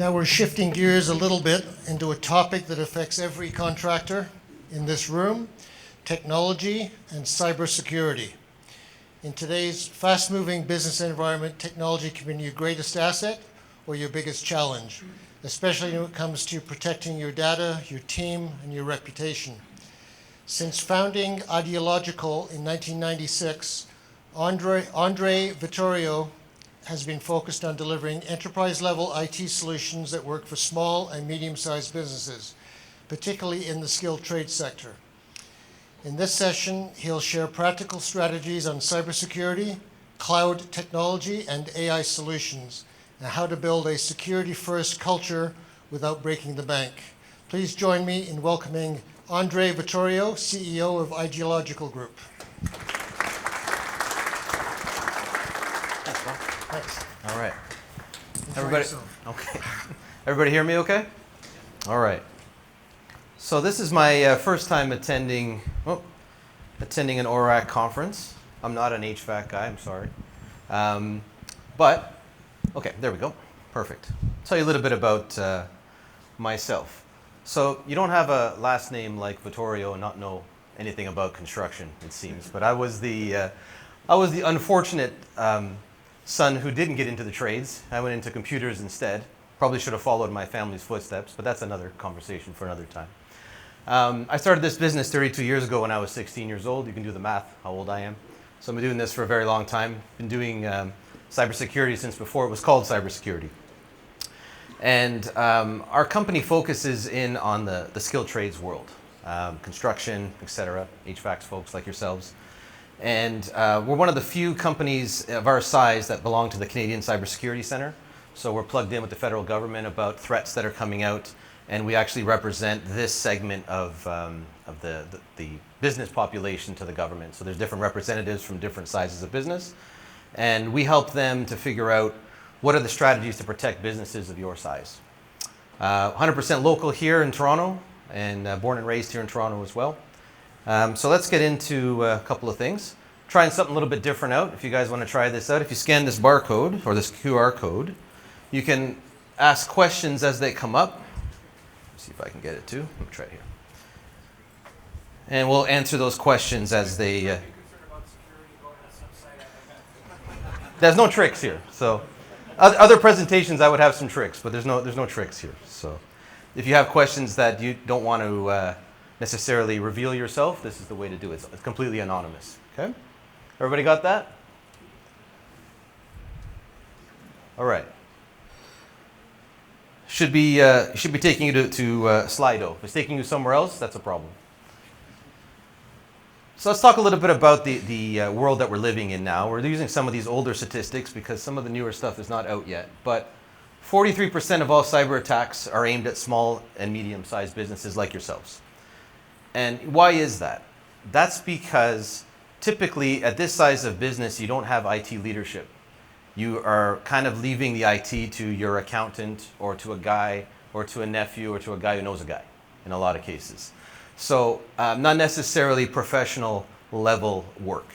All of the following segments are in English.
Now we're shifting gears a little bit into a topic that affects every contractor in this room, technology and cybersecurity. In today's fast-moving business environment, technology can be your greatest asset or your biggest challenge, especially when it comes to protecting your data, your team, and your reputation. Since founding Idealogical in 1996, Andre Vittorio has been focused on delivering enterprise-level IT solutions that work for small and medium-sized businesses, particularly in the skilled trade sector. In this session, he'll share practical strategies on cybersecurity, cloud technology, and AI solutions, and how to build a security-first culture without breaking the bank. Please join me in welcoming Andre Vittorio, CEO of Idealogical Group. Thanks. All right. Enjoy Everybody, yourself. okay. Everybody hear me okay? All right. So this is my first time attending an ORAC conference. I'm not an HVAC guy, I'm sorry. But, okay, there we go. Perfect. I'll tell you a little bit about myself. So you don't have a last name like Vittorio and not know anything about construction, it seems. But I was the unfortunate son who didn't get into the trades. I went into computers instead. Probably should have followed my family's footsteps, but that's another conversation for another time. I started this business 32 years ago when I was 16 years old. You can do the math, how old I am. So I've been doing this for a very long time. Been doing cybersecurity since before it was called cybersecurity. And our company focuses in on the skilled trades world, construction, etc., HVAC folks like yourselves. And we're one of the few companies of our size that belong to the Canadian Cybersecurity Center. So we're plugged in with the federal government about threats that are coming out, and we actually represent this segment of the business population to the government. So there's different representatives from different sizes of business, and we help them to figure out what are the strategies to protect businesses of your size. 100% local here in Toronto, and born and raised here in Toronto as well. So let's get into a couple of things. Trying something a little bit different out. If you guys want to try this out, if you scan this barcode or this QR code, you can ask questions as they come up. Let's see if I can get it too. Let me try it here. And we'll answer those questions as they... There's no tricks here. So other presentations I would have some tricks, but there's no tricks here. So if you have questions that you don't want to necessarily reveal yourself, this is the way to do it. It's completely anonymous. Okay? Everybody got that? All right. Should be taking you to Slido. If it's taking you somewhere else, that's a problem. So let's talk a little bit about the world that we're living in now. We're using some of these older statistics because some of the newer stuff is not out yet. But 43% of all cyber attacks are aimed at small and medium-sized businesses like yourselves. And why is that? That's because typically at this size of business, you don't have IT leadership. You are kind of leaving the IT to your accountant or to a guy or to a nephew or to a guy who knows a guy in a lot of cases. So not necessarily professional level work.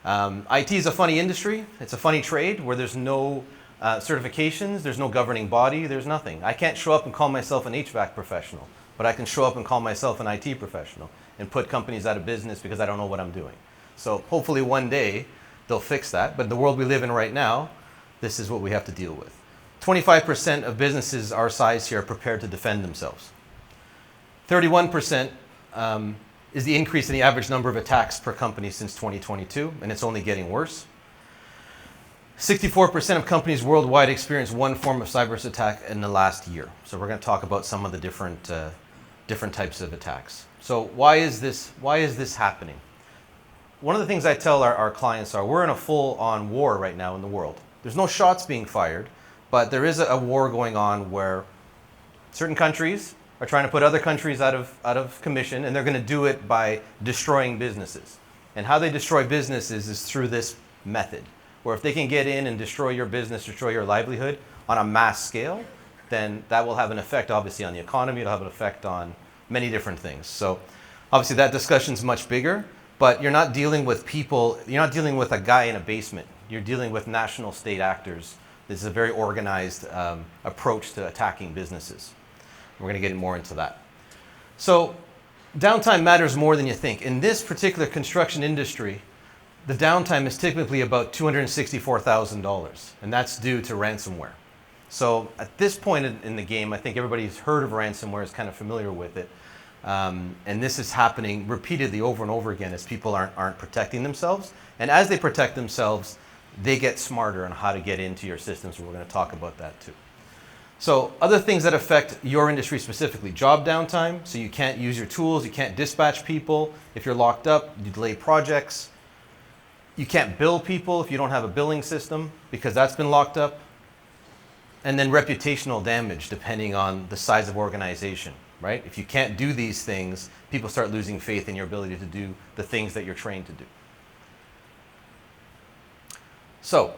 IT is a funny industry. It's a funny trade where there's no certifications, there's no governing body, there's nothing. I can't show up and call myself an HVAC professional, but I can show up and call myself an IT professional and put companies out of business because I don't know what I'm doing. So hopefully one day they'll fix that. But in the world we live in right now, this is what we have to deal with. 25% of businesses our size here are prepared to defend themselves. 31% is the increase in the average number of attacks per company since 2022, and it's only getting worse. 64% of companies worldwide experience one form of cyber attack in the last year. So we're going to talk about some of the different types of attacks. So why is this happening? One of the things I tell our clients are we're in a full-on war right now in the world. There's no shots being fired, but there is a war going on where certain countries are trying to put other countries out of commission, and they're going to do it by destroying businesses. And how they destroy businesses is through this method, where if they can get in and destroy your business, destroy your livelihood on a mass scale, then that will have an effect, obviously, on the economy. It'll have an effect on many different things. So obviously that discussion's much bigger, but you're not dealing with people, you're not dealing with a guy in a basement. You're dealing with national state actors This is a very organized approach to attacking businesses. We're going to get more into that. So downtime matters more than you think. In this particular construction industry, the downtime is typically about $264,000, and that's due to ransomware. So at this point in the game, I think everybody's heard of ransomware, is kind of familiar with it. And this is happening repeatedly over and over again as people aren't protecting themselves. And as they protect themselves, they get smarter on how to get into your systems. We're going to talk about that too. So other things that affect your industry specifically: job downtime. So you can't use your tools, you can't dispatch people. If you're locked up, you delay projects. You can't bill people if you don't have a billing system because that's been locked up. And then reputational damage depending on the size of organization, right? If you can't do these things, people start losing faith in your ability to do the things that you're trained to do. So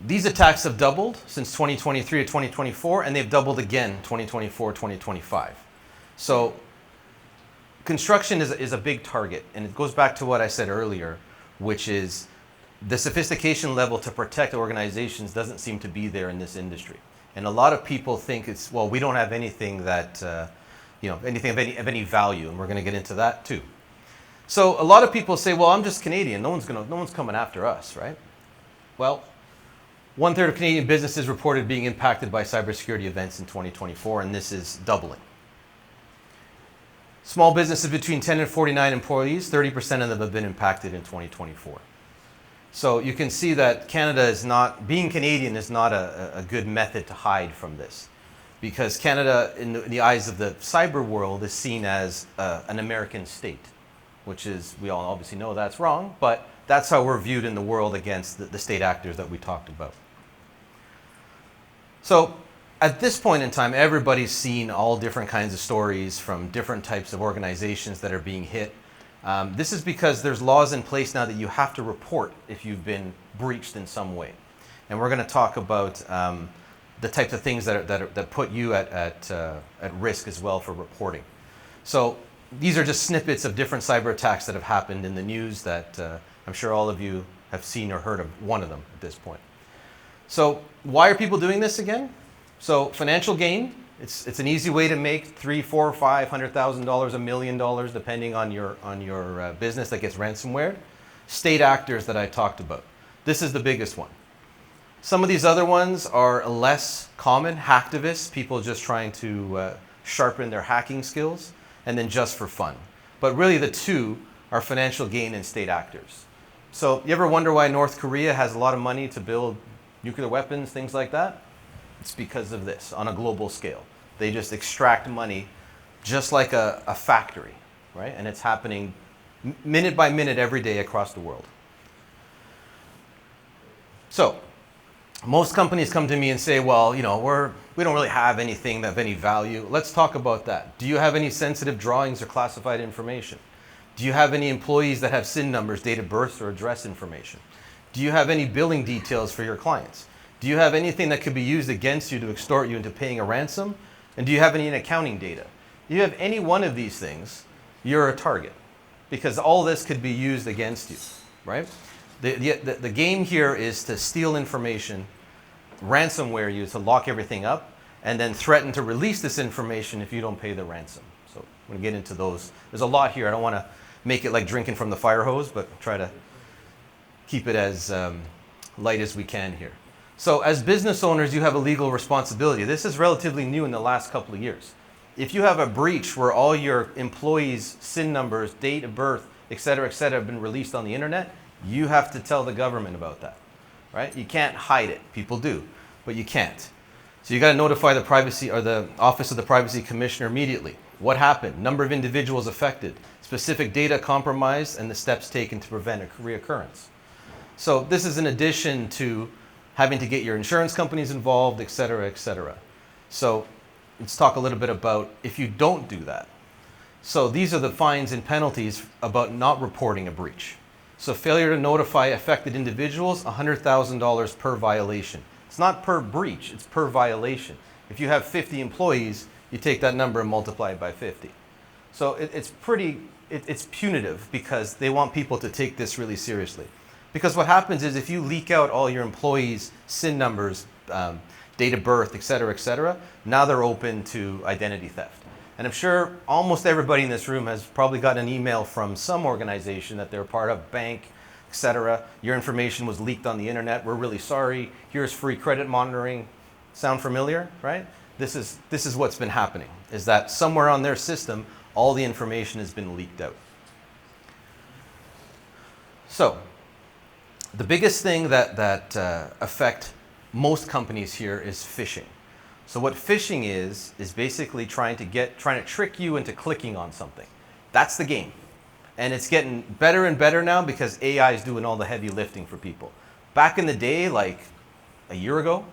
these attacks have doubled since 2023 to 2024, and they've doubled again 2024, 2025. So construction is a big target, and it goes back to what I said earlier, which is the sophistication level to protect organizations doesn't seem to be there in this industry. And a lot of people think it's, well, we don't have anything that, anything of any value, and we're going to get into that too. So a lot of people say, well, I'm just Canadian. No one's coming after us, right? Well, 1/3 of Canadian businesses reported being impacted by cybersecurity events in 2024, and this is doubling. Small businesses between 10 and 49 employees, 30% of them have been impacted in 2024. So you can see that being Canadian is not a good method to hide from this, because Canada, in the eyes of the cyber world, is seen as an American state, which is, we all obviously know that's wrong, but that's how we're viewed in the world against the state actors that we talked about. So at this point in time, everybody's seen all different kinds of stories from different types of organizations that are being hit. This is because there's laws in place now that you have to report if you've been breached in some way. And we're going to talk about the types of things that put you at risk as well for reporting. So these are just snippets of different cyber attacks that have happened in the news that I'm sure all of you have seen or heard of one of them at this point. So why are people doing this again? So financial gain. It's an easy way to make $300,000, $400,000, $500,000, $1 million, depending on your business that gets ransomware. State actors that I talked about. This is the biggest one. Some of these other ones are less common. Hacktivists, people just trying to sharpen their hacking skills, and then just for fun. But really the two are financial gain and state actors. So you ever wonder why North Korea has a lot of money to build nuclear weapons, things like that? It's because of this on a global scale. They just extract money just like a factory, right? And it's happening minute by minute every day across the world. So most companies come to me and say, well, we don't really have anything of any value. Let's talk about that. Do you have any sensitive drawings or classified information? Do you have any employees that have SIN numbers, date of birth, or address information? Do you have any billing details for your clients? Do you have anything that could be used against you to extort you into paying a ransom? And do you have any accounting data? If you have any one of these things, you're a target, because all this could be used against you, right? The game here is to steal information, ransomware you to lock everything up, and then threaten to release this information if you don't pay the ransom. So I'm going to get into those. There's a lot here. I don't want to make it like drinking from the fire hose, but try to keep it as light as we can here. So as business owners, you have a legal responsibility. This is relatively new in the last couple of years. If you have a breach where all your employees' SIN numbers, date of birth, et cetera, have been released on the internet, you have to tell the government about that, right? You can't hide it. People do, but you can't. So you got to notify the privacy or the Office of the Privacy Commissioner immediately. What happened? Number of individuals affected, specific data compromised, and the steps taken to prevent a reoccurrence. So this is in addition to having to get your insurance companies involved, et cetera, et cetera. So let's talk a little bit about if you don't do that. So these are the fines and penalties about not reporting a breach. So failure to notify affected individuals, $100,000 per violation. It's not per breach, it's per violation. If you have 50 employees, you take that number and multiply it by 50. So it's punitive because they want people to take this really seriously. Because what happens is if you leak out all your employees' SIN numbers, date of birth, et cetera, now they're open to identity theft. And I'm sure almost everybody in this room has probably got an email from some organization that they're part of, bank, et cetera. Your information was leaked on the internet. We're really sorry. Here's free credit monitoring. Sound familiar, right? This is what's been happening, is that somewhere on their system, all the information has been leaked out. So, the biggest thing that affect most companies here is phishing. So what phishing is basically trying to trick you into clicking on something. That's the game. And it's getting better and better now because AI is doing all the heavy lifting for people. Back in the day, like a year ago,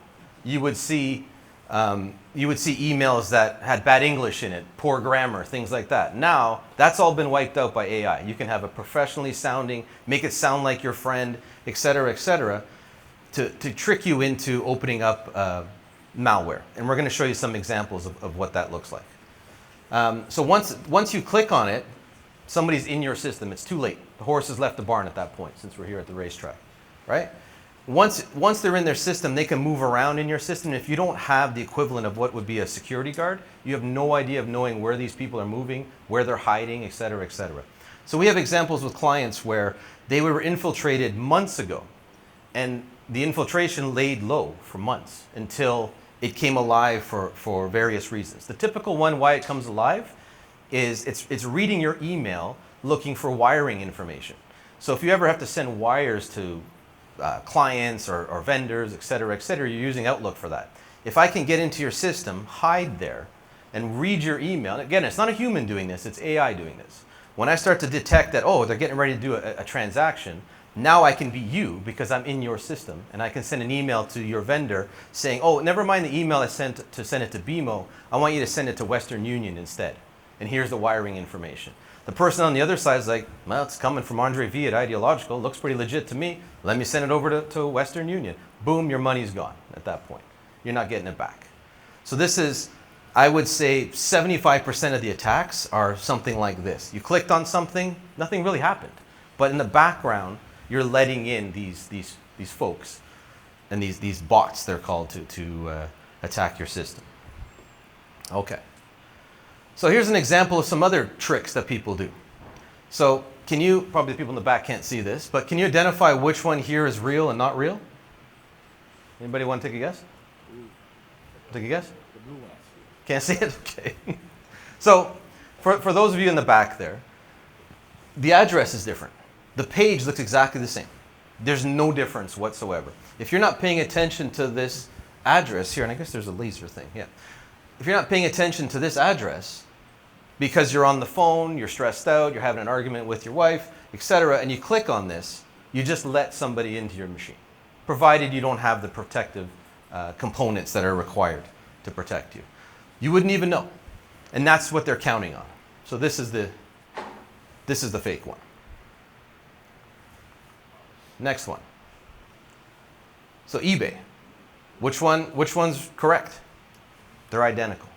you would see emails that had bad English in it, poor grammar, things like that. Now, that's all been wiped out by AI. You can have a professionally sounding, make it sound like your friend, et cetera, to trick you into opening up malware. And we're going to show you some examples of what that looks like. So once you click on it, somebody's in your system. It's too late. The horse has left the barn at that point, since we're here at the racetrack, right? Once they're in their system, they can move around in your system. If you don't have the equivalent of what would be a security guard, you have no idea of knowing where these people are moving, where they're hiding, et cetera, et cetera. So we have examples with clients where they were infiltrated months ago, and the infiltration laid low for months until it came alive for various reasons. The typical one why it comes alive is it's reading your email looking for wiring information. So if you ever have to send wires to clients or vendors, et cetera, you're using Outlook for that. If I can get into your system, hide there, and read your email, and again, it's not a human doing this, it's AI doing this. When I start to detect that, oh, they're getting ready to do a transaction, now I can be you because I'm in your system, and I can send an email to your vendor saying, oh, never mind the email I sent to send it to BMO, I want you to send it to Western Union instead, and here's the wiring information. The person on the other side is like, well, it's coming from Andre V at Idealogical, looks pretty legit to me, let me send it over to Western Union. Boom, your money's gone at that point. You're not getting it back. So this is, I would say 75% of the attacks are something like this. You clicked on something, nothing really happened. But in the background, you're letting in these folks and these bots, they're called, to attack your system. Okay. So here's an example of some other tricks that people do. So can you, probably the people in the back can't see this, but can you identify which one here is real and not real? Anybody want to take a guess? Take a guess? The blue one. Can't see it? Okay. So for those of you in the back there, the address is different. The page looks exactly the same. There's no difference whatsoever. If you're not paying attention to this address here, and I guess there's a laser thing, yeah. If you're not paying attention to this address because you're on the phone, you're stressed out, you're having an argument with your wife, etc., and you click on this, you just let somebody into your machine, provided you don't have the protective components that are required to protect you. You wouldn't even know, and that's what they're counting on. So this is the fake one. Next one. So eBay. Which one's correct? They're identical.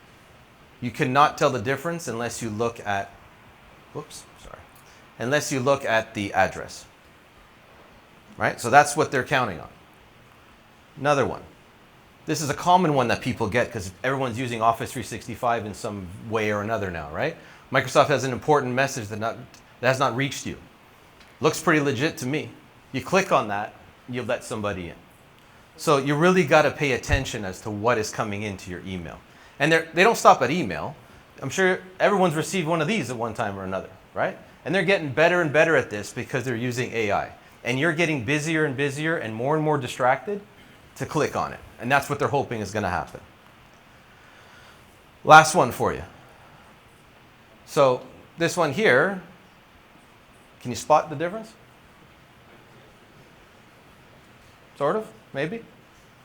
You cannot tell the difference unless you look at, unless you look at the address. Right? So that's what they're counting on. Another one. This is a common one that people get because everyone's using Office 365 in some way or another now, right? Microsoft has an important message that has not reached you. Looks pretty legit to me. You click on that, you let somebody in. So you really got to pay attention as to what is coming into your email. And they don't stop at email. I'm sure everyone's received one of these at one time or another, right? And they're getting better and better at this because they're using AI. And you're getting busier and busier and more distracted to click on it. And that's what they're hoping is going to happen. Last one for you. So this one here, can you spot the difference? Sort of, maybe,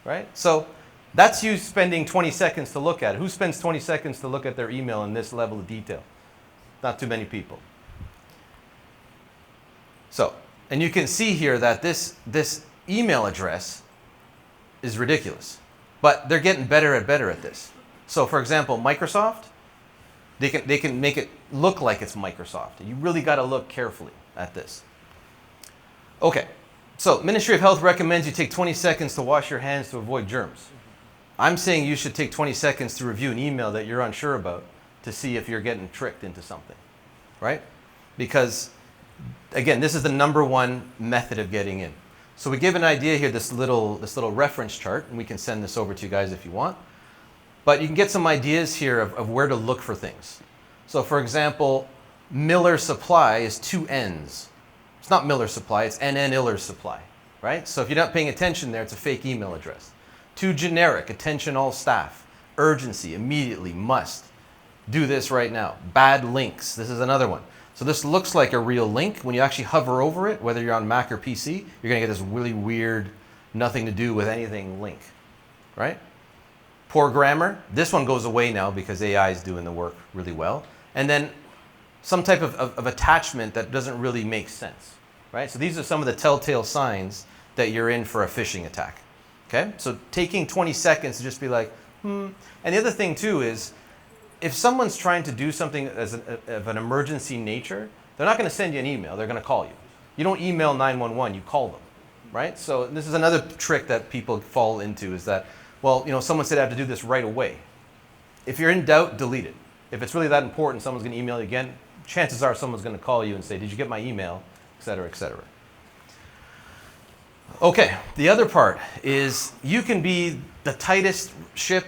right? So that's you spending 20 seconds to look at it. Who spends 20 seconds to look at their email in this level of detail? Not too many people. So, and you can see here that this email address is ridiculous, but they're getting better at this. So for example, Microsoft, they can make it look like it's Microsoft. You really got to look carefully at this. Okay, So, Ministry of Health recommends you take 20 seconds to wash your hands to avoid germs. I'm saying you should take 20 seconds to review an email that you're unsure about to see if you're getting tricked into something, right? Because, again, this is the #1 method of getting in. So we give an idea here, this little reference chart, and we can send this over to you guys if you want. But you can get some ideas here of where to look for things. So, for example, Miller Supply is 2 N's. It's not Miller Supply, it's NN Iller Supply, right? So if you're not paying attention there, it's a fake email address. Too generic, attention all staff. Urgency, immediately, must. Do this right now. Bad links, this is another one. So this looks like a real link. When you actually hover over it, whether you're on Mac or PC, you're gonna get this really weird, nothing to do with anything link, right? Poor grammar, this one goes away now because AI is doing the work really well. And then some type of attachment that doesn't really make sense, right? So these are some of the telltale signs that you're in for a phishing attack, okay? So taking 20 seconds to just be like, And the other thing too is, if someone's trying to do something of an emergency nature, they're not gonna send you an email, they're gonna call you. You don't email 911, you call them, right? So this is another trick that people fall into is that, well, someone said I have to do this right away. If you're in doubt, delete it. If it's really that important, someone's gonna email you again, chances are someone's going to call you and say, did you get my email, et cetera, et cetera. Okay, the other part is you can be the tightest ship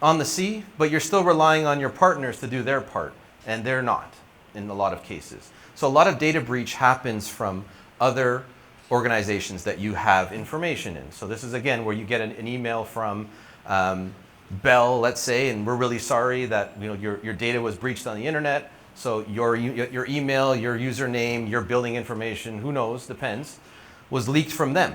on the sea, but you're still relying on your partners to do their part, and they're not in a lot of cases. So a lot of data breach happens from other organizations that you have information in. So this is, again, where you get an email from Bell, let's say, and we're really sorry that your data was breached on the internet. So your email, your username, your billing information, who knows, depends, was leaked from them.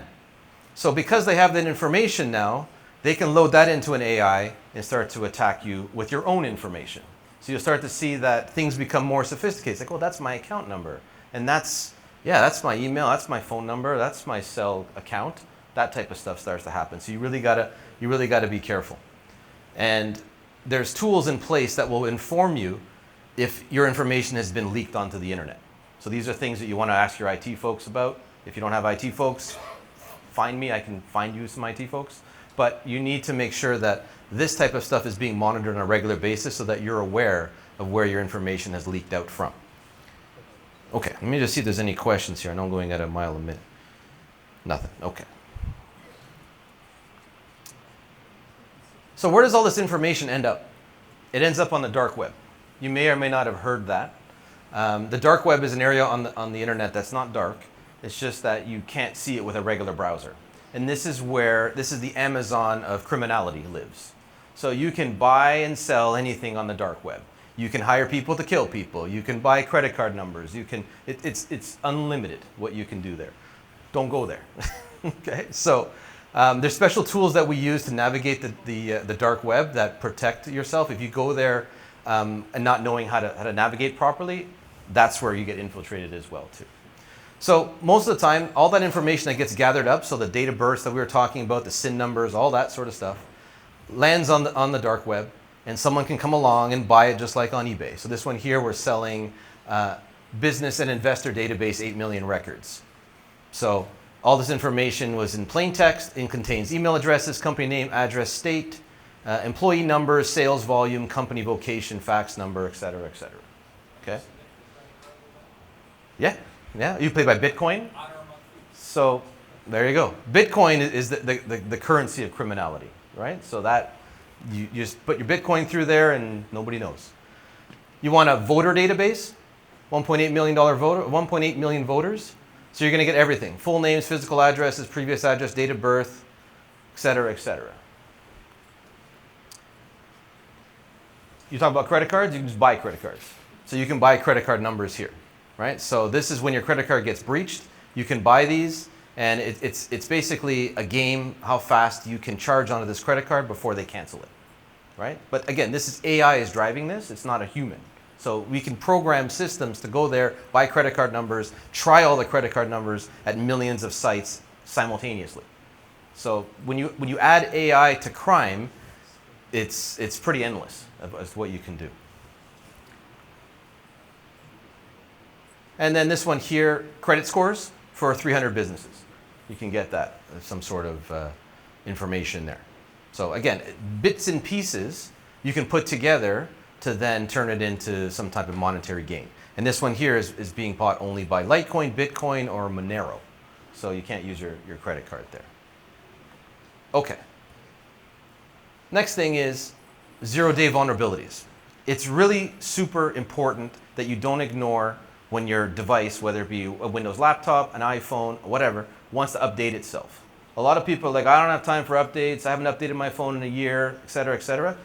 So because they have that information now, they can load that into an AI and start to attack you with your own information. So you'll start to see that things become more sophisticated. It's like, oh, that's my account number. And that's my email, that's my phone number, that's my cell account. That type of stuff starts to happen. So you really gotta be careful. And there's tools in place that will inform you if your information has been leaked onto the internet. So these are things that you want to ask your IT folks about. If you don't have IT folks, find me, I can find you some IT folks. But you need to make sure that this type of stuff is being monitored on a regular basis so that you're aware of where your information has leaked out from. Okay, let me just see if there's any questions here. I know I'm going at a mile a minute. Nothing, okay. So where does all this information end up? It ends up on the dark web. You may or may not have heard that. The dark web is an area on the internet that's not dark. It's just that you can't see it with a regular browser. And this is the Amazon of criminality lives. So you can buy and sell anything on the dark web. You can hire people to kill people. You can buy credit card numbers. It's unlimited what you can do there. Don't go there. Okay, so there's special tools that we use to navigate the dark web that protect yourself. If you go there and not knowing how to navigate properly, that's where you get infiltrated as well too. So most of the time, all that information that gets gathered up, so the date of birth that we were talking about, the SIN numbers, all that sort of stuff, lands on the dark web, and someone can come along and buy it just like on eBay. So this one here, we're selling business and investor database, 8 million records. So all this information was in plain text and contains email addresses, company name, address, state, employee numbers, sales volume, company vocation, fax number, et cetera, et cetera. Okay? Yeah, you pay by Bitcoin? So there you go. Bitcoin is the currency of criminality, right? So that you just put your Bitcoin through there and nobody knows. You want a voter database? $1.8 million voter, 1.8 million voters. So you're going to get everything. Full names, physical addresses, previous address, date of birth, et cetera, et cetera. You talk about credit cards, you can just buy credit cards. So you can buy credit card numbers here, right? So this is when your credit card gets breached. You can buy these, and it's basically a game how fast you can charge onto this credit card before they cancel it, right? But again, this is AI is driving this. It's not a human. So we can program systems to go there, buy credit card numbers, try all the credit card numbers at millions of sites simultaneously. So when you add AI to crime, it's pretty endless as to what you can do. And then this one here, credit scores for 300 businesses. you can get that, some sort of information there. So again, bits and pieces you can put together to then turn it into some type of monetary gain. And this one here is being bought only by Litecoin, Bitcoin, or Monero. So you can't use your credit card there. Okay. Next thing is zero-day vulnerabilities. It's really super important that you don't ignore when your device, whether it be a Windows laptop, an iPhone, whatever, wants to update itself. A lot of people are like, I don't have time for updates, I haven't updated my phone in a year, et cetera, et cetera.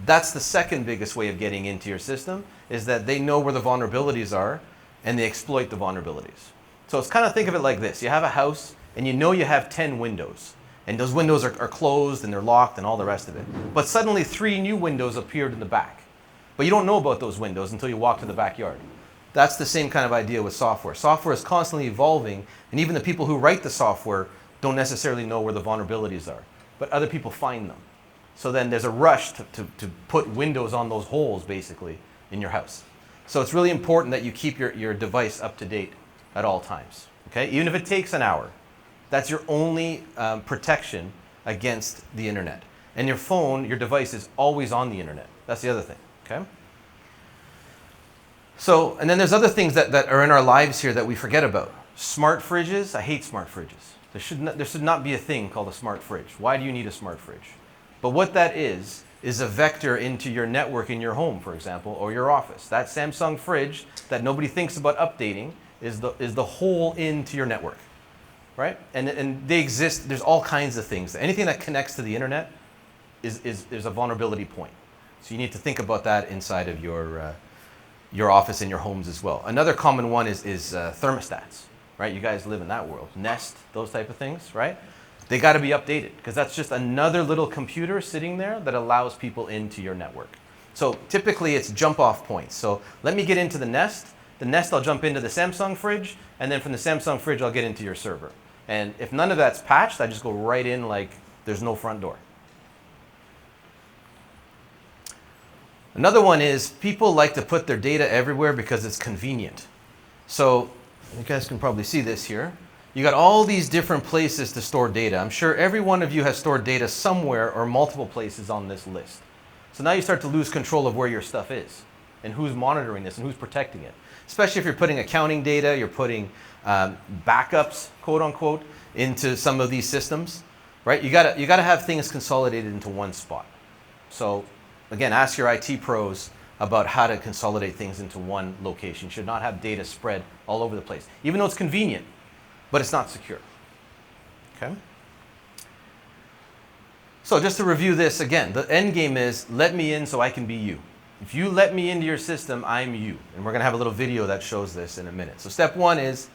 That's the second biggest way of getting into your system, is that they know where the vulnerabilities are and they exploit the vulnerabilities. So it's kind of, think of it like this. You have a house and you know you have 10 windows. And those windows are closed and they're locked and all the rest of it. But suddenly 3 new windows appeared in the back. But you don't know about those windows until you walk to the backyard. That's the same kind of idea with software. Software is constantly evolving, and even the people who write the software don't necessarily know where the vulnerabilities are. But other people find them. So then there's a rush to put windows on those holes, basically, in your house. So it's really important that you keep your device up to date at all times. Okay? Even if it takes an hour. That's your only protection against the internet. And your phone, your device is always on the internet. That's the other thing. Okay? So, and then there's other things that are in our lives here that we forget about. Smart fridges. I hate smart fridges. There should not be a thing called a smart fridge. Why do you need a smart fridge? But what that is a vector into your network in your home, for example, or your office. That Samsung fridge that nobody thinks about updating is the hole into your network. Right? And they exist, there's all kinds of things. Anything that connects to the internet is a vulnerability point. So you need to think about that inside of your office and your homes as well. Another common one is thermostats, right? You guys live in that world. Nest, those type of things, right? They got to be updated because that's just another little computer sitting there that allows people into your network. So typically it's jump off points. So let me get into the Nest. The Nest, I'll jump into the Samsung fridge, and then from the Samsung fridge, I'll get into your server. And if none of that's patched, I just go right in like there's no front door. Another one is people like to put their data everywhere because it's convenient. So you guys can probably see this here. You got all these different places to store data. I'm sure every one of you has stored data somewhere or multiple places on this list. So now you start to lose control of where your stuff is and who's monitoring this and who's protecting it. Especially if you're putting accounting data, you're putting backups, quote unquote, into some of these systems, right? You gotta have things consolidated into one spot. So again, ask your IT pros about how to consolidate things into one location. You should not have data spread all over the place, even though it's convenient, but it's not secure. Okay? So just to review this again, the end game is let me in so I can be you. If you let me into your system, I'm you. And we're going to have a little video that shows this in a minute. So step one is,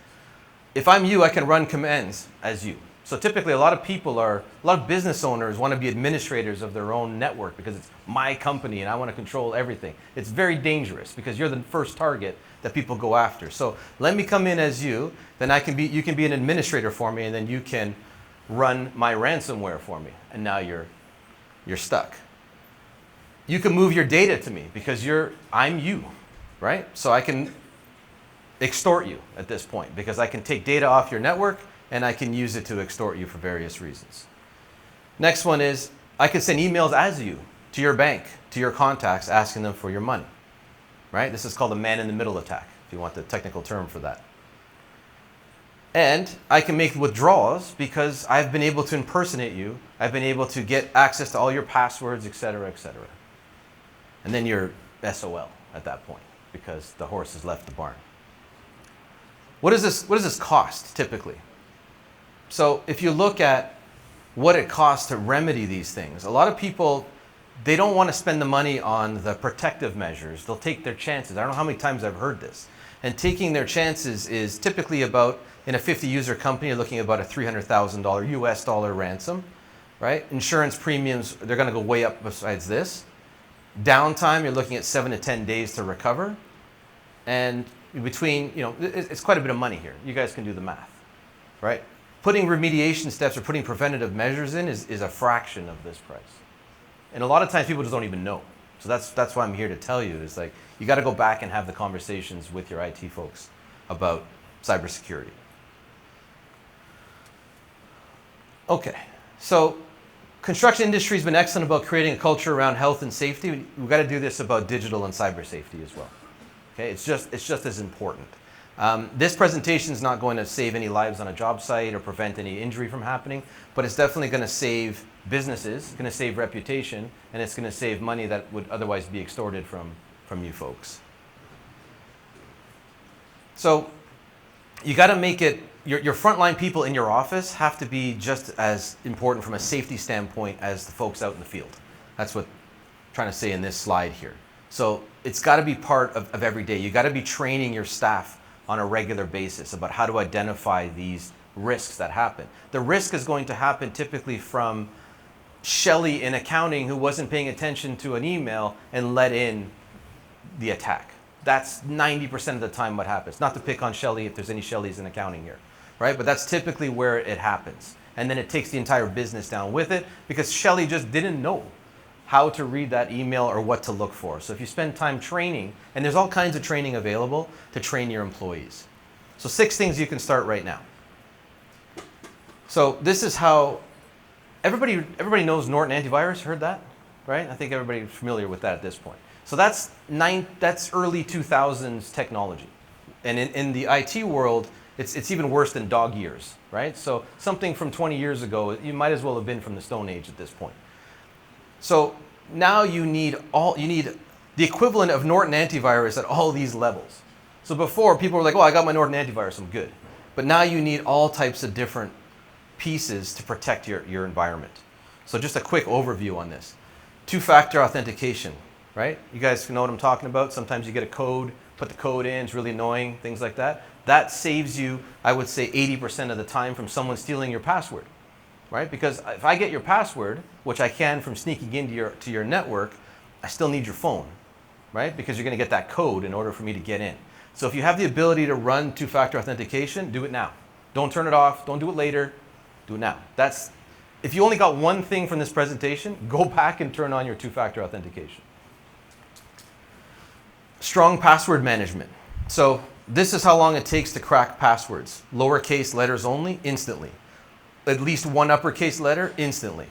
if I'm you, I can run commands as you. So typically a lot of business owners want to be administrators of their own network because it's my company and I want to control everything. It's very dangerous because you're the first target that people go after. So let me come in as you, then you can be an administrator for me, and then you can run my ransomware for me. And now you're stuck. You can move your data to me because I'm you, right? So I can extort you at this point because I can take data off your network and I can use it to extort you for various reasons. Next one is I can send emails as you to your bank, to your contacts, asking them for your money, right? This is called a man-in-the-middle attack, if you want the technical term for that. And I can make withdrawals because I've been able to impersonate you. I've been able to get access to all your passwords, et cetera, et cetera. And then you're SOL at that point because the horse has left the barn. What does this cost typically? So if you look at what it costs to remedy these things, a lot of people, they don't want to spend the money on the protective measures. They'll take their chances. I don't know how many times I've heard this. And taking their chances is typically about, in a 50-user company, you're looking at about a $300,000 US dollar ransom, right? Insurance premiums, they're going to go way up besides this. Downtime, you're looking at 7 to 10 days to recover. And between, it's quite a bit of money here. You guys can do the math, right? Putting remediation steps or putting preventative measures in is a fraction of this price. And a lot of times people just don't even know. So that's why I'm here to tell you. It's like, you got to go back and have the conversations with your IT folks about cybersecurity. Okay, so construction industry has been excellent about creating a culture around health and safety. We've got to do this about digital and cyber safety as well. Okay, it's just as important. This presentation is not going to save any lives on a job site or prevent any injury from happening, but it's definitely going to save businesses, it's going to save reputation, and it's going to save money that would otherwise be extorted from you folks. So you got to make it, your frontline people in your office have to be just as important from a safety standpoint as the folks out in the field. That's what I'm trying to say in this slide here. So it's got to be part of every day. You got to be training your staff on a regular basis about how to identify these risks that happen. The risk is going to happen typically from Shelley in accounting who wasn't paying attention to an email and let in the attack. That's 90% of the time what happens. Not to pick on Shelley if there's any Shelleys in accounting here, right? But that's typically where it happens. And then it takes the entire business down with it because Shelley just didn't know how to read that email or what to look for. So if you spend time training, and there's all kinds of training available to train your employees. So 6 things you can start right now. So this is how, everybody knows Norton Antivirus, heard that, right? I think everybody's familiar with that at this point. So that's early 2000s technology. And in the IT world, it's even worse than dog years, right? So something from 20 years ago, you might as well have been from the Stone Age at this point. So now you need the equivalent of Norton Antivirus at all these levels. So before, people were like, oh, I got my Norton Antivirus, I'm good. But now you need all types of different pieces to protect your environment. So just a quick overview on this. 2-factor authentication, right? You guys know what I'm talking about. Sometimes you get a code, put the code in, it's really annoying, things like that. That saves you, I would say, 80% of the time from someone stealing your password, right? Because if I get your password, which I can from sneaking into your network, I still need your phone, right? Because you're going to get that code in order for me to get in. So if you have the ability to run 2-factor authentication, do it now. Don't turn it off. Don't do it later. Do it now. If you only got one thing from this presentation, go back and turn on your 2-factor authentication. Strong password management. So this is how long it takes to crack passwords. Lowercase letters only, instantly. At least one uppercase letter, instantly,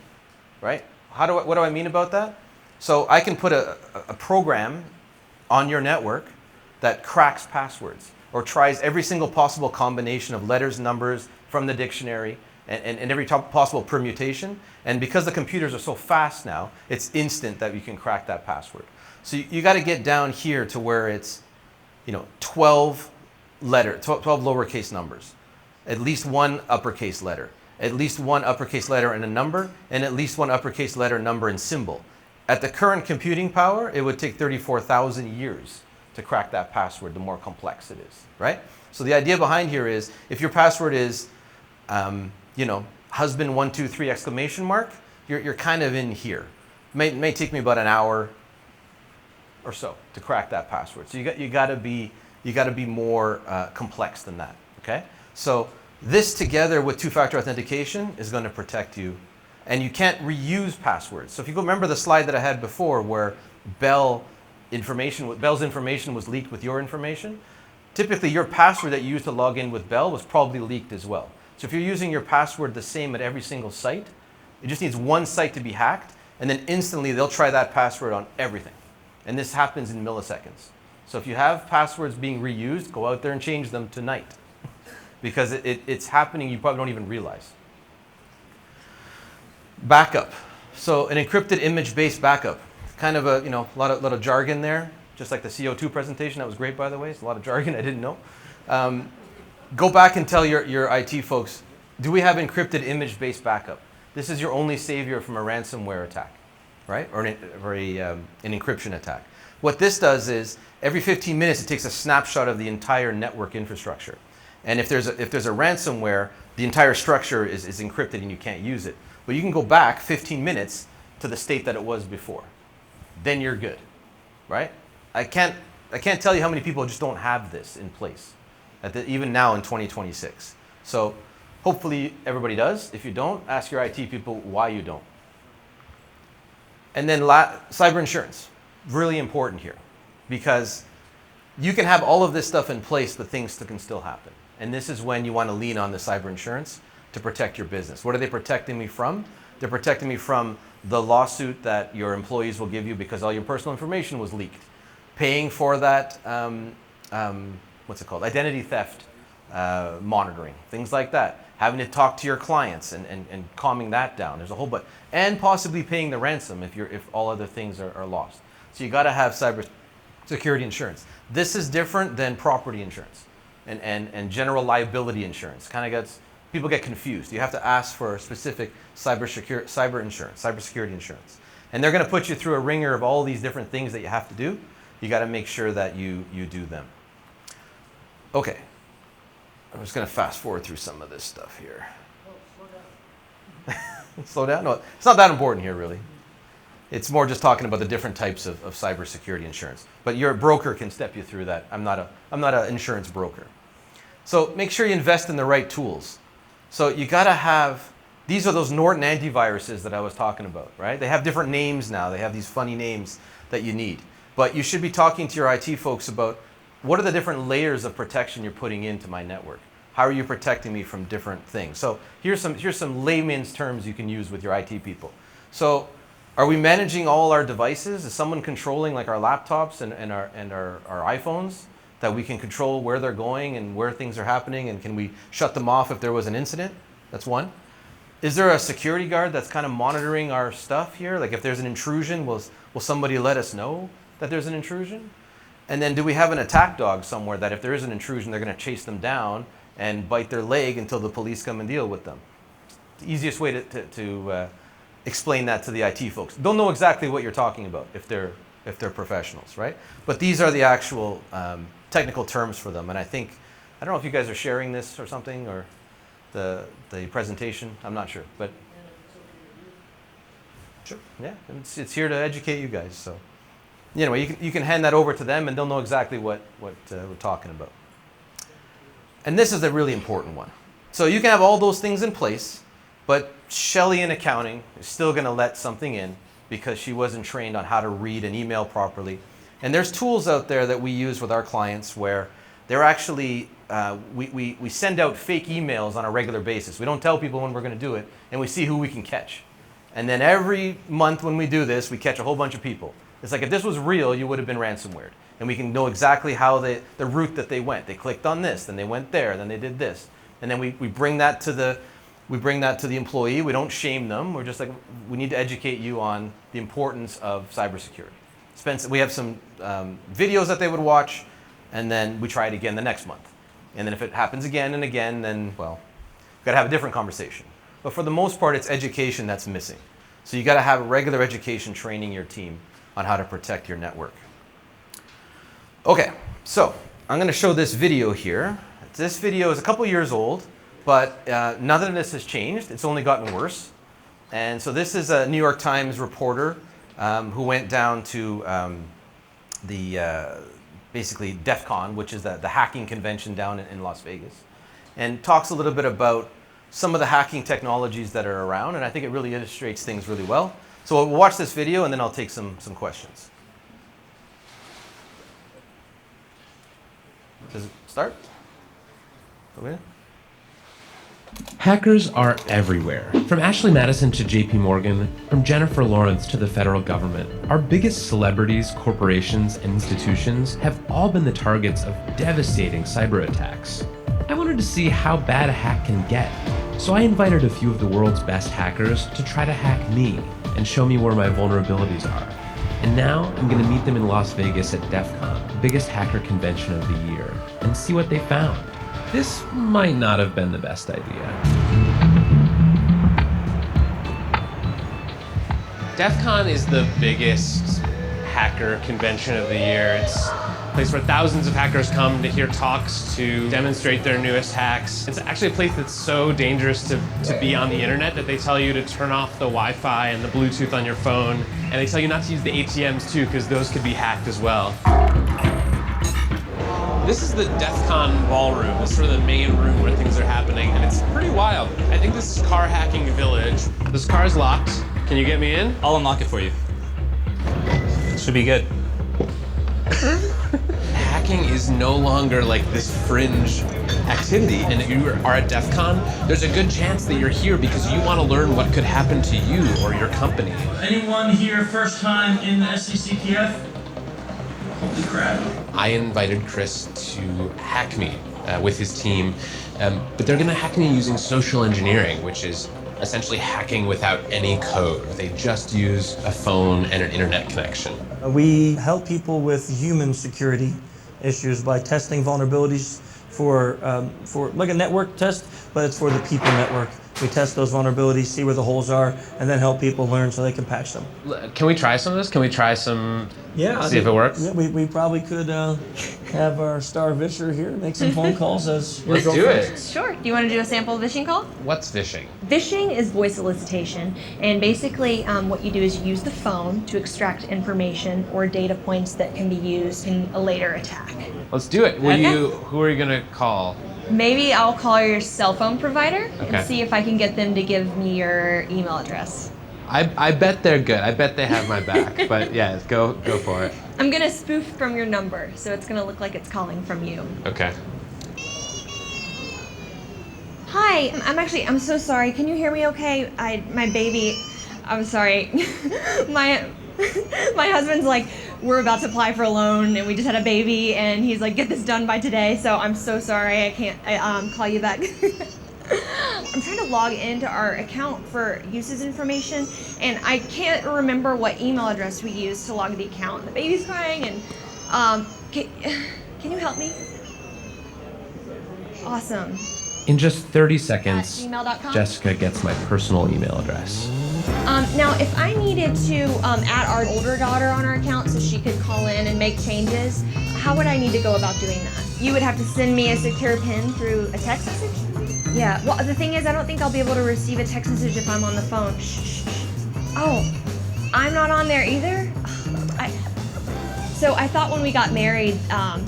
right? What do I mean about that? So I can put a program on your network that cracks passwords or tries every single possible combination of letters, numbers from the dictionary and every possible permutation. And because the computers are so fast now, it's instant that you can crack that password. So you got to get down here to where it's 12 lowercase numbers, at least one uppercase letter, at least one uppercase letter and a number, and at least one uppercase letter, number, and symbol. At the current computing power, it would take 34,000 years to crack that password, the more complex it is, right? So the idea behind here is if your password is, husband123 exclamation mark, you're kind of in here. It may take me about an hour or so to crack that password. So you got to be more complex than that. Okay. So this together with 2-factor authentication is going to protect you, and you can't reuse passwords. So if you go remember the slide that I had before where Bell's information was leaked with your information, typically your password that you used to log in with Bell was probably leaked as well. So if you're using your password the same at every single site, it just needs one site to be hacked, and then instantly they'll try that password on everything. And this happens in milliseconds. So if you have passwords being reused, go out there and change them tonight. Because it's happening, you probably don't even realize. Backup. So an encrypted image-based backup. Kind of a lot of jargon there, just like the CO2 presentation. That was great, by the way. It's a lot of jargon I didn't know. Go back and tell your IT folks, do we have encrypted image-based backup? This is your only savior from a ransomware attack, right? Or an encryption attack. What this does is every 15 minutes it takes a snapshot of the entire network infrastructure. And if there's a ransomware, the entire structure is encrypted and you can't use it. But you can go back 15 minutes to the state that it was before. Then you're good, right? I can't tell you how many people just don't have this in place, even now in 2026. So hopefully everybody does. If you don't, ask your IT people why you don't. And then cyber insurance, really important here, because you can have all of this stuff in place, but things can still happen. And this is when you want to lean on the cyber insurance to protect your business. What are they protecting me from? They're protecting me from the lawsuit that your employees will give you because all your personal information was leaked. Paying for that, what's it called? Identity theft monitoring, things like that. Having to talk to your clients and calming that down. There's a whole bunch. And possibly paying the ransom if all other things are lost. So you got to have cyber security insurance. This is different than property insurance and general liability insurance. Kind of gets, people get confused. You have to ask for a specific cybersecurity insurance. And they're going to put you through a ringer of all these different things that you have to do. You got to make sure that you do them. Okay. I'm just going to fast forward through some of this stuff here. Slow down? No, it's not that important here, really. It's more just talking about the different types of cybersecurity insurance. But your broker can step you through that. I'm not an insurance broker. So make sure you invest in the right tools. So you got to have, these are those Norton antiviruses that I was talking about, right? They have different names now. They have these funny names that you need. But you should be talking to your IT folks about what are the different layers of protection you're putting into my network. How are you protecting me from different things? So here's some layman's terms you can use with your IT people. So are we managing all our devices? Is someone controlling like our laptops and our iPhones, that we can control where they're going and where things are happening, and can we shut them off if there was an incident? That's one. Is there a security guard that's kind of monitoring our stuff here? Like if there's an intrusion, will somebody let us know that there's an intrusion? And then do we have an attack dog somewhere that if there is an intrusion, they're going to chase them down and bite their leg until the police come and deal with them? The easiest way to explain that to the IT folks. They'll know exactly what you're talking about if they're professionals, right? But these are the actual technical terms for them. And I think, I don't know if you guys are sharing this or something, or the presentation. I'm not sure, but sure, yeah, it's here to educate you guys. So anyway, you can hand that over to them, and they'll know exactly what we're talking about. And this is a really important one. So you can have all those things in place, but Shelley in accounting is still going to let something in because she wasn't trained on how to read an email properly. And there's tools out there that we use with our clients where they're actually, we send out fake emails on a regular basis. We don't tell people when we're going to do it, and we see who we can catch. And then every month when we do this, we catch a whole bunch of people. It's like if this was real, you would have been ransomware. And we can know exactly how the route that they went. They clicked on this, then they went there, then they did this. And then we bring that to the employee. We don't shame them. We're just like, we need to educate you on the importance of cybersecurity. We have some videos that they would watch, and then we try it again the next month. And then if it happens again and again, then, well, we've got to have a different conversation. But for the most part, it's education that's missing. So you got to have regular education training your team on how to protect your network. Okay, so I'm going to show this video here. This video is a couple years old, but none of this has changed. It's only gotten worse. And so this is a New York Times reporter who went down to basically DEF CON, which is the hacking convention down in Las Vegas, and talks a little bit about some of the hacking technologies that are around, and I think it really illustrates things really well. So we'll watch this video, and then I'll take some questions. Does it start? Okay. Hackers are everywhere. From Ashley Madison to JP Morgan, from Jennifer Lawrence to the federal government. Our biggest celebrities, corporations, and institutions have all been the targets of devastating cyber attacks. I wanted to see how bad a hack can get, so I invited a few of the world's best hackers to try to hack me and show me where my vulnerabilities are. And now I'm going to meet them in Las Vegas at DEF CON, the biggest hacker convention of the year, and see what they found. This might not have been the best idea. DEF CON is the biggest hacker convention of the year. It's a place where thousands of hackers come to hear talks, to demonstrate their newest hacks. It's actually a place that's so dangerous to be on the internet that they tell you to turn off the Wi-Fi and the Bluetooth on your phone. And they tell you not to use the ATMs too, because those could be hacked as well. This is the DEF CON ballroom. This is sort of the main room where things are happening, and it's pretty wild. I think this is car hacking village. This car's locked. Can you get me in? I'll unlock it for you. Should be good. Hacking is no longer like this fringe activity and you are at DEF CON, there's a good chance that you're here because you want to learn what could happen to you or your company. Anyone here first time in the SCCTF? Holy crap. I invited Chris to hack me with his team, but they're going to hack me using social engineering, which is essentially hacking without any code. They just use a phone and an internet connection. We help people with human security issues by testing vulnerabilities for like a network test, but it's for the people network. We test those vulnerabilities, see where the holes are, and then help people learn so they can patch them. Can we try some of this? Can we try some? Yeah. See if it works? Yeah, we probably could have our star Visher here make some phone calls as your Let's do girlfriend. it. Sure. Do you want to do a sample phishing call? What's phishing? Phishing is voice solicitation, and basically what you do is you use the phone to extract information or data points that can be used in a later attack. Let's do it. Okay. Who are you gonna call? Maybe I'll call your cell phone provider Okay. and see if I can get them to give me your email address. I bet they're good. I bet they have my back. But yeah, go for it. I'm gonna spoof from your number, so it's gonna look like it's calling from you. Okay. Hi, I'm so sorry. Can you hear me okay? My baby, I'm sorry. my husband's like, we're about to apply for a loan and we just had a baby and he's like, get this done by today. So I'm so sorry. I can't call you back. I'm trying to log into our account for uses information and I can't remember what email address we used to log the account. The baby's crying and can you help me? Awesome. In just 30 seconds, @gmail.com? Jessica gets my personal email address. Now, if I needed to add our older daughter on our account so she could call in and make changes, how would I need to go about doing that? You would have to send me a secure PIN through a text message? Yeah, well, the thing is, I don't think I'll be able to receive a text message if I'm on the phone. Shh. Oh, I'm not on there either? So I thought when we got married,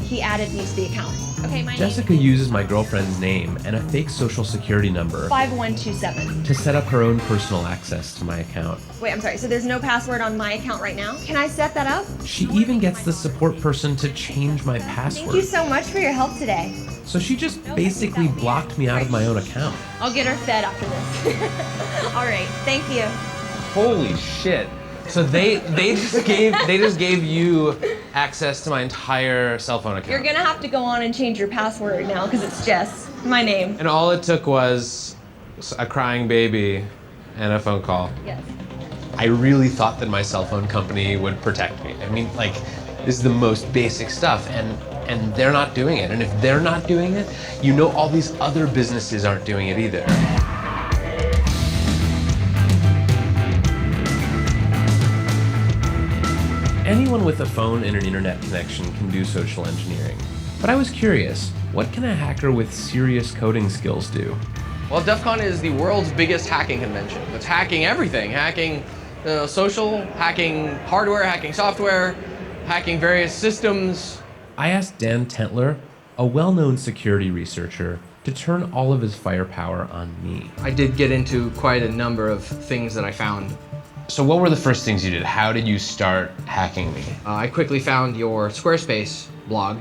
he added me to the account. Okay, my Jessica name uses my girlfriend's name and a fake social security number 5127. to set up her own personal access to my account. Wait, I'm sorry, so there's no password on my account right now? Can I set that up? She even gets the support person to change my password. Thank you so much for your help today. So she just basically blocked me out of my own account. I'll get her fed after this. All right, thank you. Holy shit. So they just gave you access to my entire cell phone account. You're gonna have to go on and change your password now because it's Jess, my name. And all it took was a crying baby and a phone call. Yes. I really thought that my cell phone company would protect me. I mean, like, this is the most basic stuff, and they're not doing it. And if they're not doing it, you know all these other businesses aren't doing it either. Anyone with a phone and an internet connection can do social engineering. But I was curious, what can a hacker with serious coding skills do? Well, DEF CON is the world's biggest hacking convention. It's hacking everything, hacking social, hacking hardware, hacking software, hacking various systems. I asked Dan Tentler, a well-known security researcher, to turn all of his firepower on me. I did get into quite a number of things that I found. So what were the first things you did? How did you start hacking me? I quickly found your Squarespace blog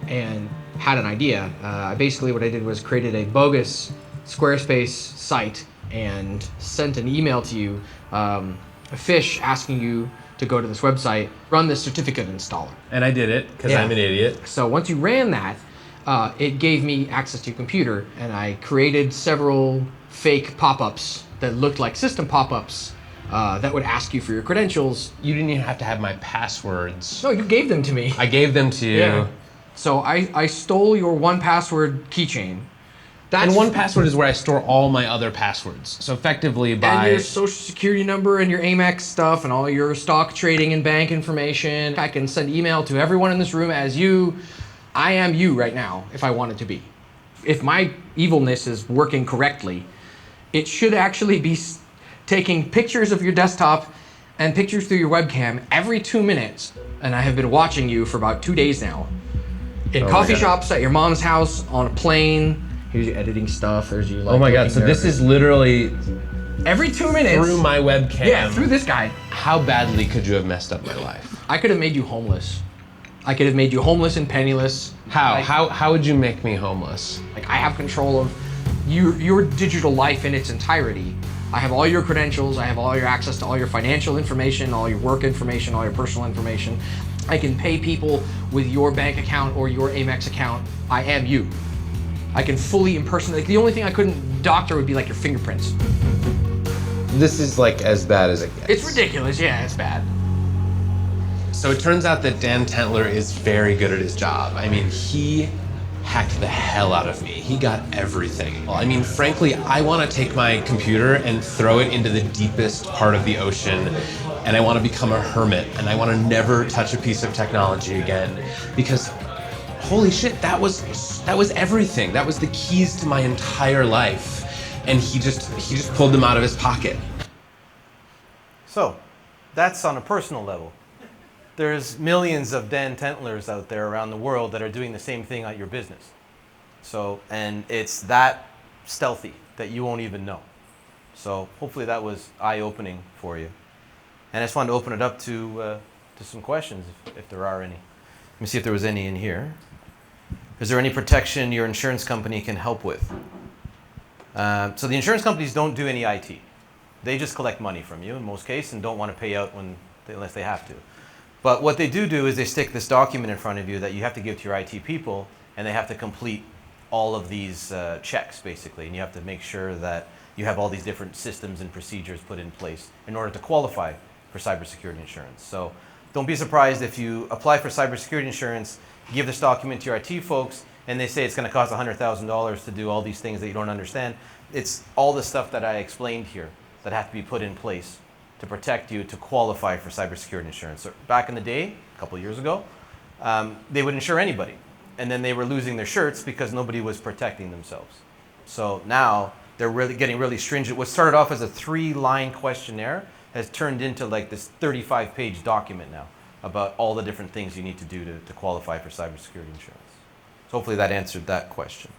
and had an idea. Basically what I did was created a bogus Squarespace site and sent an email to you, a phish asking you to go to this website, run this certificate installer. And I did it, because Yeah. I'm an idiot. So once you ran that, it gave me access to your computer, and I created several fake pop-ups that looked like system pop-ups that would ask you for your credentials. You didn't even have to have my passwords. No, you gave them to me. I gave them to you. Yeah. So I stole your 1Password keychain. And 1Password is where I store all my other passwords. So effectively by... And your social security number and your Amex stuff and all your stock trading and bank information. I can send email to everyone in this room as you. I am you right now, if I wanted to be. If my evilness is working correctly, it should actually be taking pictures of your desktop and pictures through your webcam every 2 minutes. And I have been watching you for about 2 days now. In coffee shops, at your mom's house, on a plane. Here's you editing stuff. There's you like. Oh my god, so looking this nervous. is literally Every 2 minutes. through my webcam. Yeah, through this guy. How badly could you have messed up my life? I could have made you homeless. I could have made you homeless and penniless. How? Like, How would you make me homeless? Like, I have control of your digital life in its entirety. I have all your credentials, I have all your access to all your financial information, all your work information, all your personal information. I can pay people with your bank account or your Amex account. I am you. I can fully impersonate. Like, the only thing I couldn't doctor would be like your fingerprints. This is like as bad as it gets. It's ridiculous, yeah, it's bad. So it turns out that Dan Tentler is very good at his job. I mean, he hacked the hell out of me. He got everything. Well, I mean, frankly, I want to take my computer and throw it into the deepest part of the ocean, and I want to become a hermit, and I want to never touch a piece of technology again, because holy shit, that was everything. That was the keys to my entire life. And he just pulled them out of his pocket. So, that's on a personal level. There's millions of Dan Tentlers out there around the world that are doing the same thing at your business. So, and it's that stealthy that you won't even know. So hopefully that was eye-opening for you. And I just wanted to open it up to some questions, if there are any. Let me see if there was any in here. Is there any protection your insurance company can help with? So the insurance companies don't do any IT. They just collect money from you in most cases and don't want to pay out unless they have to. But what they do is they stick this document in front of you that you have to give to your IT people, and they have to complete all of these checks, basically. And you have to make sure that you have all these different systems and procedures put in place in order to qualify for cybersecurity insurance. So don't be surprised if you apply for cybersecurity insurance, give this document to your IT folks, and they say it's going to cost $100,000 to do all these things that you don't understand. It's all the stuff that I explained here that have to be put in place to protect you to qualify for cybersecurity insurance. So back in the day, a couple of years ago, they would insure anybody. And then they were losing their shirts because nobody was protecting themselves. So now they're really getting really stringent. What started off as a 3-line questionnaire has turned into like this 35-page document now about all the different things you need to do to qualify for cybersecurity insurance. So hopefully that answered that question.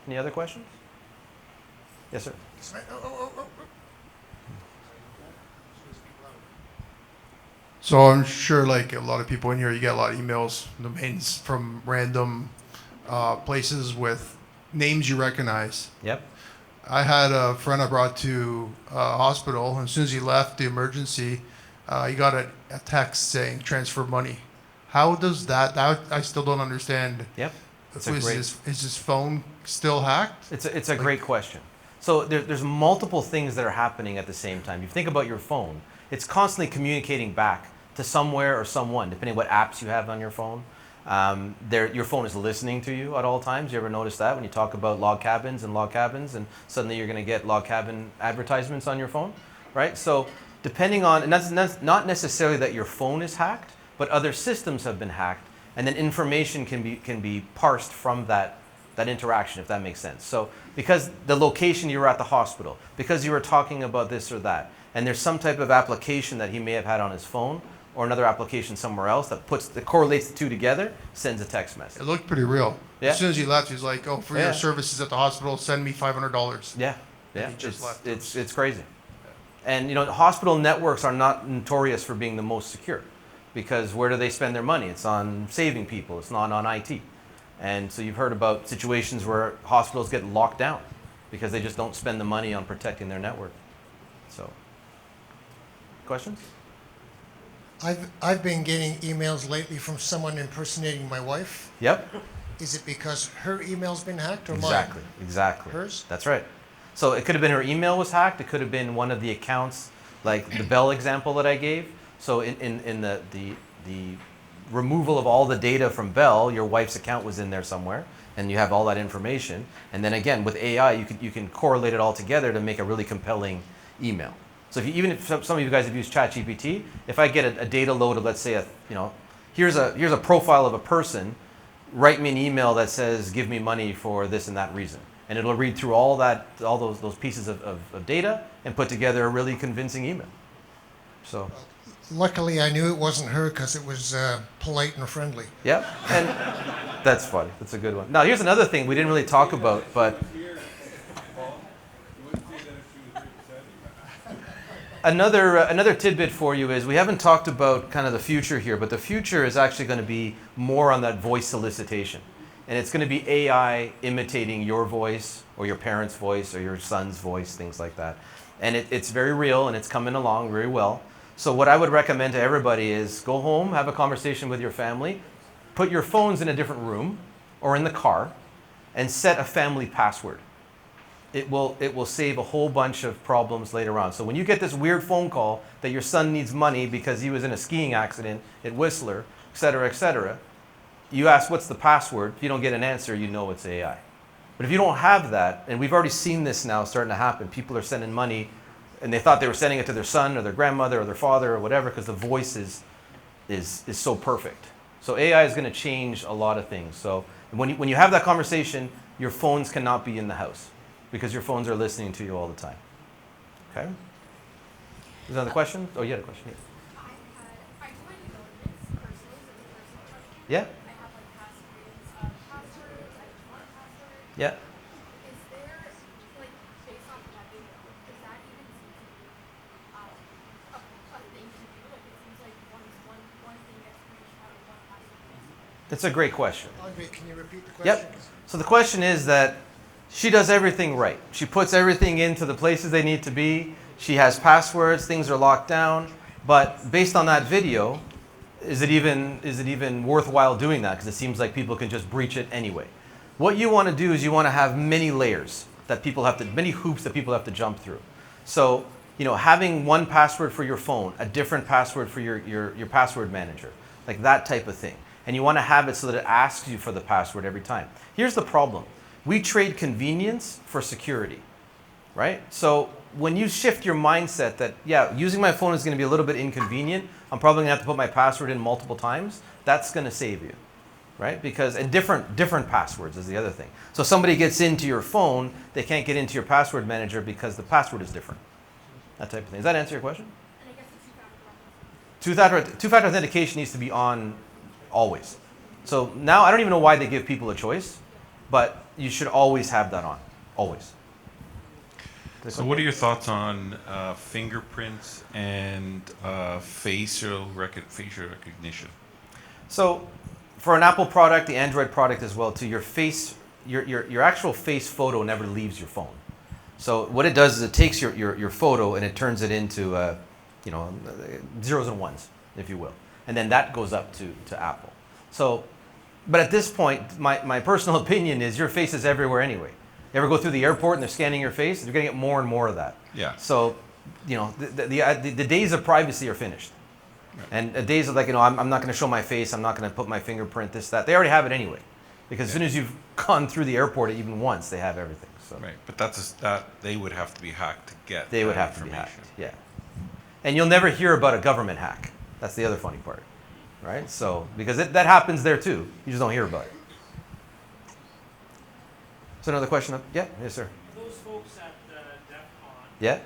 Any other questions? Yes, sir. So I'm sure, like a lot of people in here, you get a lot of emails, domains from random places with names you recognize. Yep. I had a friend I brought to a hospital, and as soon as he left the emergency, he got a text saying transfer money. How does that I still don't understand. Yep. Is his phone still hacked? It's a great question. So there's multiple things that are happening at the same time. You think about your phone, it's constantly communicating back to somewhere or someone, depending what apps you have on your phone. Your phone is listening to you at all times. You ever notice that when you talk about log cabins, and suddenly you're going to get log cabin advertisements on your phone, right? So depending on, and that's not necessarily that your phone is hacked, but other systems have been hacked, and then information can be parsed from that interaction, if that makes sense. So because the location you were at the hospital, because you were talking about this or that, and there's some type of application that he may have had on his phone or another application somewhere else that correlates the two together, sends a text message. It looked pretty real. Yeah. As soon as he left, he was like, "Oh, for Yeah. your services at the hospital, send me $500." Yeah, And yeah, he just left. it's crazy. And you know, hospital networks are not notorious for being the most secure, because where do they spend their money? It's on saving people. It's not on IT. And so you've heard about situations where hospitals get locked down because they just don't spend the money on protecting their network. So, questions? I've been getting emails lately from someone impersonating my wife. Yep. Is it because her email's been hacked or Exactly. mine? Exactly. Hers? That's right. So it could have been her email was hacked. It could have been one of the accounts, like the Bell example that I gave. So in the removal of all the data from Bell, your wife's account was in there somewhere, and you have all that information. And then again, with AI, you can correlate it all together to make a really compelling email. So even if some of you guys have used ChatGPT, if I get a data load of, let's say, here's a profile of a person, write me an email that says, give me money for this and that reason. And it'll read through all those pieces of data and put together a really convincing email. So. Luckily, I knew it wasn't her because it was polite and friendly. Yep, and that's funny. That's a good one. Now, here's another thing we didn't really talk about, but Another tidbit for you is we haven't talked about kind of the future here, but the future is actually going to be more on that voice solicitation. And it's going to be AI imitating your voice or your parents' voice or your son's voice, things like that. And it's very real and it's coming along very well. So what I would recommend to everybody is go home, have a conversation with your family, put your phones in a different room or in the car, and set a family password. It will save a whole bunch of problems later on. So when you get this weird phone call that your son needs money because he was in a skiing accident at Whistler, et cetera, you ask what's the password. If you don't get an answer, you know it's AI. But if you don't have that, and we've already seen this now starting to happen, people are sending money and they thought they were sending it to their son or their grandmother or their father or whatever because the voice is so perfect. So AI is going to change a lot of things. So when you have that conversation, your phones cannot be in the house because your phones are listening to you all the time. Okay? Is there another question? Oh, you had a question. Yeah. I do my due diligence personally, so it's a personal question. Yeah. I have like past experience of passwords, I just want passwords. Yeah. Is there, like, based off of that video, does that even seem to be a thing to do? Like, it seems like one thing gets breached out of one password. That's a great question. Andre, can you repeat the question? Yep. So the question is that she does everything right. She puts everything into the places they need to be. She has passwords, things are locked down. But based on that video, is it even worthwhile doing that? Because it seems like people can just breach it anyway. What you want to do is you want to have many layers that people have to, many hoops that people have to jump through. So, having one password for your phone, a different password for your password manager, like that type of thing. And you want to have it so that it asks you for the password every time. Here's the problem. We trade convenience for security, right? So when you shift your mindset that, yeah, using my phone is going to be a little bit inconvenient, I'm probably going to have to put my password in multiple times, that's going to save you, right? Because, and different passwords is the other thing. So somebody gets into your phone, they can't get into your password manager because the password is different. That type of thing. Does that answer your question? And I guess the two-factor authentication needs to be on always. So now I don't even know why they give people a choice, but you should always have that on, always. So what are your thoughts on fingerprints and facial recognition? So for an Apple product, the Android product as well too, your actual face photo never leaves your phone. So what it does is it takes your photo and it turns it into zeros and ones, if you will. And then that goes up to Apple. So, but at this point, my personal opinion is your face is everywhere anyway. You ever go through the airport and they're scanning your face? You're going to get more and more of that. Yeah. So, the days of privacy are finished. Right. And the days of I'm not going to show my face, I'm not going to put my fingerprint, this, that. They already have it anyway. Because as soon as you've gone through the airport even once, they have everything. So. Right, but they would have to be hacked to get They would have to be hacked, yeah. And you'll never hear about a government hack. That's the other funny part, right? So, because that happens there too. You just don't hear about it. So another question? Yes, sir. Those folks at DEF CON, yeah, like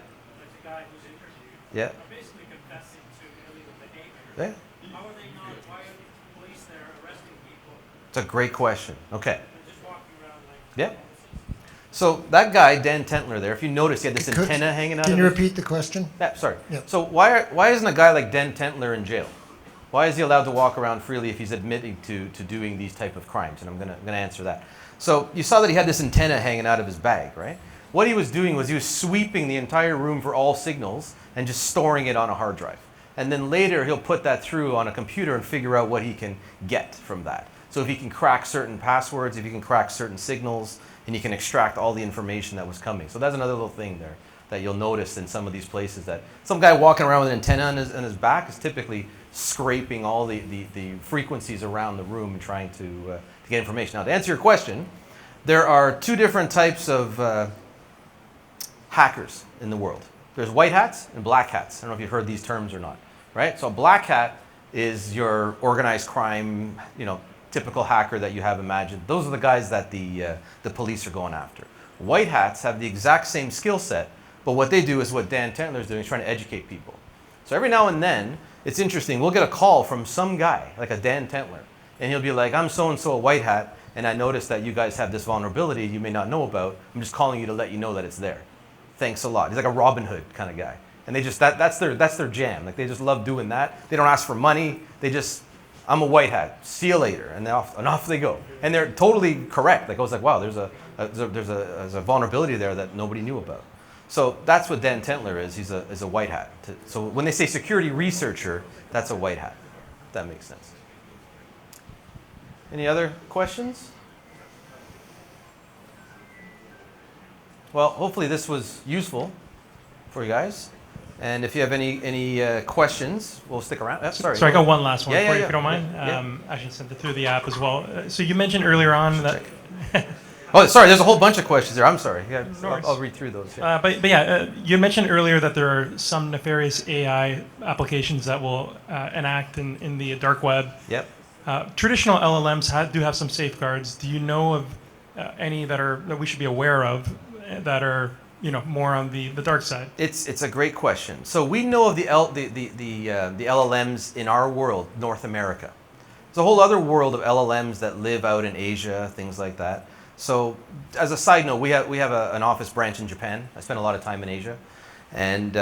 the guy who's interviewed, yeah, are basically confessing to illegal behavior. Yeah. How are they not? Why are the police there arresting people? It's a great question. Okay. They're just walking around like. Yeah. So that guy, Dan Tentler there, if you notice, he had this antenna hanging out. Can you repeat the question? Yeah, sorry. Yeah. So why isn't a guy like Dan Tentler in jail? Why is he allowed to walk around freely if he's admitting to doing these type of crimes? And I'm gonna answer that. So you saw that he had this antenna hanging out of his bag, right? What he was doing was he was sweeping the entire room for all signals and just storing it on a hard drive. And then later he'll put that through on a computer and figure out what he can get from that. So if he can crack certain passwords, if he can crack certain signals, and he can extract all the information that was coming. So that's another little thing there that you'll notice in some of these places, that some guy walking around with an antenna on his back is typically scraping all the frequencies around the room and trying to get information. Now, to answer your question, there are two different types of hackers in the world. There's white hats and black hats. I don't know if you've heard these terms or not, right? So a black hat is your organized crime, typical hacker that you have imagined. Those are the guys that the police are going after. White hats have the exact same skill set, but what they do is what Dan Tentler is doing, is trying to educate people. So every now and then, it's interesting, we'll get a call from some guy, like a Dan Tentler, and he'll be like, I'm so-and-so a white hat, and I noticed that you guys have this vulnerability you may not know about. I'm just calling you to let you know that it's there. Thanks a lot. He's like a Robin Hood kind of guy. and they just that's their jam. Like they just love doing that. They don't ask for money. They just, I'm a white hat. See you later, and off they go. And they're totally correct. Like I was like, wow, there's a vulnerability there that nobody knew about. So that's what Dan Tentler is. He's a white hat. So when they say security researcher, that's a white hat. If that makes sense. Any other questions? Well, hopefully this was useful for you guys. And if you have any questions, we'll stick around. Sorry. Sorry, I got one last one Yeah, for yeah, you, if you don't yeah. mind. I should send it through the app as well. So you mentioned earlier on that. Oh, sorry. There's a whole bunch of questions there. I'm sorry. Yeah, No worries. I'll read through those. Yeah. But yeah, you mentioned earlier that there are some nefarious AI applications that will enact in the dark web. Yep. Traditional LLMs do have some safeguards. Do you know of any that we should be aware of that are more on the dark side? It's a great question. So we know of the LLMs in our world, North America. There's a whole other world of LLMs that live out in Asia, things like that. So as a side note, we have an office branch in Japan. I spent a lot of time in Asia, and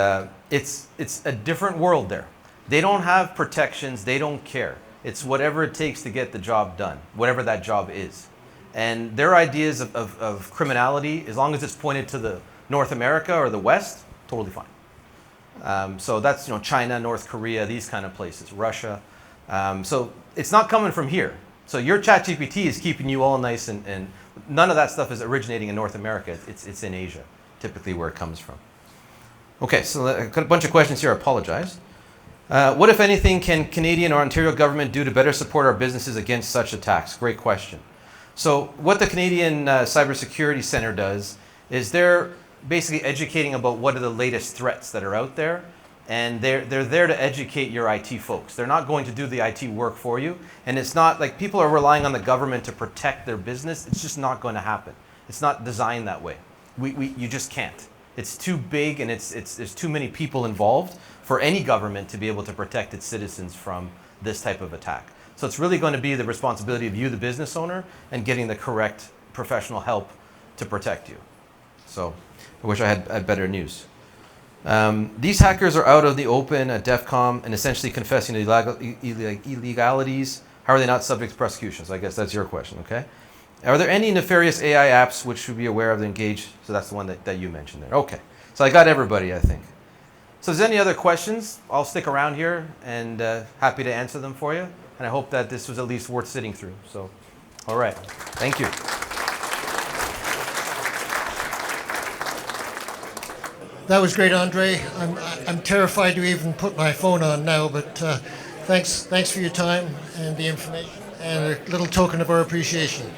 it's a different world there. They don't have protections. They don't care. It's whatever it takes to get the job done, whatever that job is. And their ideas of criminality, as long as it's pointed to the North America or the West, totally fine. So that's China, North Korea, these kind of places, Russia. So it's not coming from here. So your ChatGPT is keeping you all nice and none of that stuff is originating in North America. It's in Asia, typically where it comes from. Okay, so I've got a bunch of questions here. I apologize. What, if anything, can Canadian or Ontario government do to better support our businesses against such attacks? Great question. So what the Canadian Cybersecurity Centre does is they're basically educating about what are the latest threats that are out there, and they're there to educate your IT folks. They're not going to do the IT work for you, and it's not like people are relying on the government to protect their business. It's just not going to happen. It's not designed that way. You just can't. It's too big, and there's too many people involved for any government to be able to protect its citizens from this type of attack. So it's really going to be the responsibility of you, the business owner, and getting the correct professional help to protect you. So I wish I had better news. These hackers are out of the open at DEFCON and essentially confessing to illegalities. How are they not subject to prosecution? So I guess that's your question, okay? Are there any nefarious AI apps which should be aware of and engage? So that's the one that you mentioned there. Okay, so I got everybody, I think. So if there's any other questions, I'll stick around here and happy to answer them for you. And I hope that this was at least worth sitting through. So, all right, thank you. That was great, Andre. I'm terrified to even put my phone on now, but thanks for your time and the information and a little token of our appreciation.